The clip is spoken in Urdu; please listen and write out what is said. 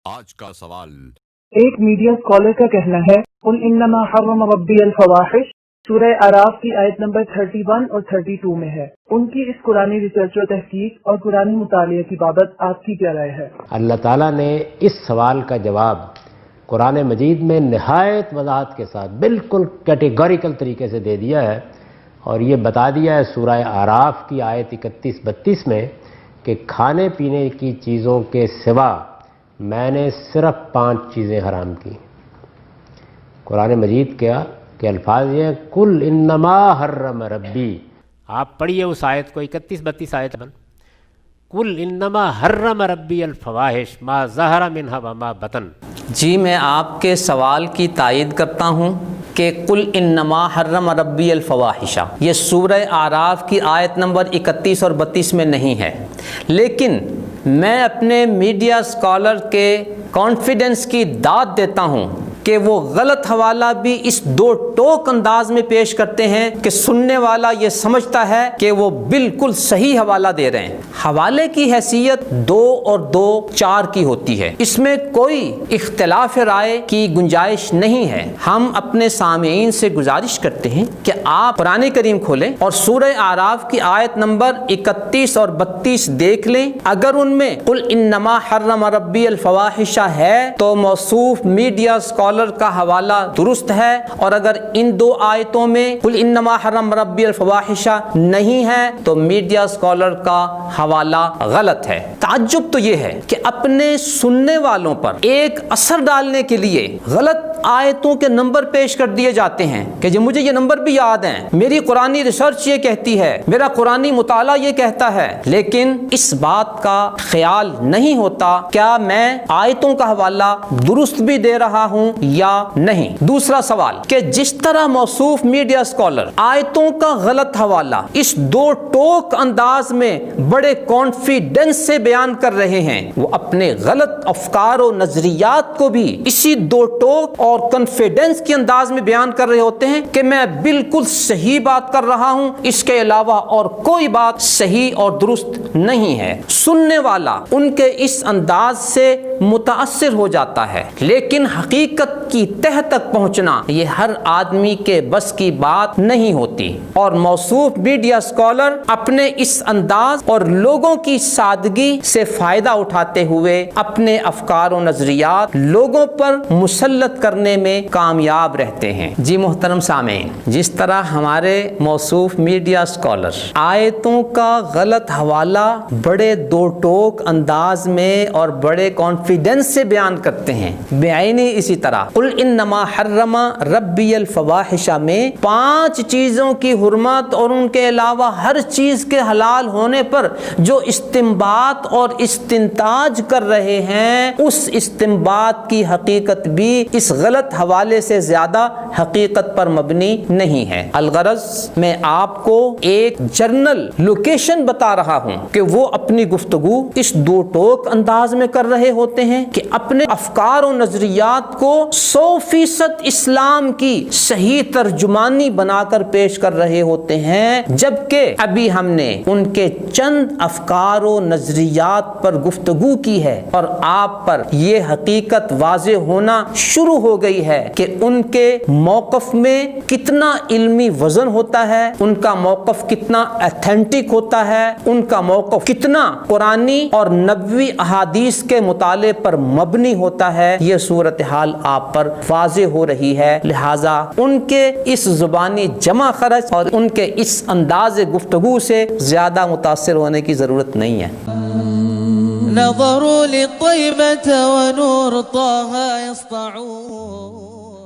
آج کا سوال، ایک میڈیا اسکالر کا کہنا ہے قل انما حرم ربی الفواحش سورہ اعراف کی آیت نمبر 31 اور 32 میں ہے۔ ان کی اس قرآنی ریسرچ و تحقیق اور قرآنی مطالعے کی بابت آپ کی کیا رائے ہے؟ اللہ تعالیٰ نے اس سوال کا جواب قرآن مجید میں نہایت وضاحت کے ساتھ بالکل کیٹیگوریکل طریقے سے دے دیا ہے، اور یہ بتا دیا ہے سورہ اعراف کی آیت 31-32 میں کہ کھانے پینے کی چیزوں کے سوا میں نے صرف 5 چیزیں حرام کی۔ قرآن مجید کے الفاظ یہ کل انما حرم ربی، آپ پڑھیے اس آیت کو 31-32 آیت میں، کل انما حرم ربی الفواحش ما ظہر منہا وما بطن۔ جی میں آپ کے سوال کی تائید کرتا ہوں کہ قل انما حرم ربی الفواحش یہ سورہ اعراف کی آیت نمبر 31 اور 32 میں نہیں ہے، لیکن میں اپنے میڈیا اسکالر کے کانفیڈنس کی داد دیتا ہوں کہ وہ غلط حوالہ بھی اس 2 ٹوک انداز میں پیش کرتے ہیں کہ سننے والا یہ سمجھتا ہے کہ وہ بالکل صحیح حوالہ دے رہے ہیں۔ حوالے کی حیثیت 2 اور 2 4 کی ہوتی ہے، اس میں کوئی اختلاف رائے کی گنجائش نہیں ہے۔ ہم اپنے سامعین سے گزارش کرتے ہیں کہ آپ قرآن کریم کھولیں اور سورہ اعراف کی آیت نمبر 31 اور 32 دیکھ لیں۔ اگر ان میں قل انما حرم ربی الفواحش ہے تو موصوف میڈیا اسکالر کا حوالہ درست ہے، اور اگر ان 2 آیتوں میں قل انما حرم ربی الفواحش نہیں ہے تو میڈیا اسکالر کا حوالہ غلط ہے۔ تعجب تو یہ ہے کہ اپنے سننے والوں پر ایک اثر ڈالنے کے لیے غلط آیتوں کے نمبر پیش کر دیے جاتے ہیں کہ جو مجھے یہ نمبر بھی یاد ہیں، میری قرآنی ریسرچ یہ کہتی ہے، میرا قرآنی مطالعہ یہ کہتا ہے، لیکن اس بات کا خیال نہیں ہوتا کیا میں آیتوں کا حوالہ درست بھی دے رہا ہوں یا نہیں۔ دوسرا سوال کہ جس طرح موصوف میڈیا اسکالر آیتوں کا غلط حوالہ اس 2 ٹوک انداز میں بڑے کانفیڈنس سے بیان کر رہے ہیں، وہ اپنے غلط افکار و نظریات کو بھی اسی 2 ٹوک اور کانفیڈنس کے انداز میں بیان کر رہے ہوتے ہیں کہ میں بالکل صحیح بات کر رہا ہوں، اس کے علاوہ اور کوئی بات صحیح اور درست نہیں ہے۔ سننے والا ان کے اس انداز سے متاثر ہو جاتا ہے، لیکن حقیقت کی تہ تک پہنچنا یہ ہر آدمی کے بس کی بات نہیں ہوتی، اور موصوف میڈیا اسکالر اپنے اس انداز اور لوگوں کی سادگی سے فائدہ اٹھاتے ہوئے اپنے افکار و نظریات لوگوں پر مسلط کرنے میں کامیاب رہتے ہیں۔ جی محترم سامعین، جس طرح ہمارے موصوف میڈیا اسکالر آیتوں کا غلط حوالہ بڑے 2 ٹوک انداز میں اور بڑے کانفیڈنس سے بیان کرتے ہیں، بعینی اسی طرح قل انما حرم ربی الفواحش میں 5 چیزوں کی حرمت اور ان کے علاوہ ہر چیز کے حلال ہونے پر جو استنباط اور استنتاج کر رہے ہیں، اس استنباط کی حقیقت بھی اس غلط حوالے سے زیادہ حقیقت پر مبنی نہیں ہے۔ الغرض میں آپ کو ایک جرنل لوکیشن بتا رہا ہوں کہ وہ اپنی گفتگو اس 2 ٹوک انداز میں کر رہے ہوتے ہیں کہ اپنے افکار و نظریات کو 100% اسلام کی صحیح ترجمانی بنا کر پیش کر رہے ہوتے ہیں، جبکہ ابھی ہم نے ان کے چند افکار و نظریات پر گفتگو کی ہے اور آپ پر یہ حقیقت واضح ہونا شروع ہو گئی ہے کہ ان کے موقف میں کتنا علمی وزن ہوتا ہے، ان کا موقف کتنا ایتھینٹک ہوتا ہے، ان کا موقف کتنا قرآنی اور نبوی احادیث کے مطالعے پر مبنی ہوتا ہے۔ یہ صورتحال آپ پر واضح ہو رہی ہے، لہٰذا ان کے اس زبانی جمع خرچ اور ان کے اس انداز گفتگو سے زیادہ متاثر ہونے کی ضرورت نہیں ہے۔ نظروا للطيبة ونور طه يسطعون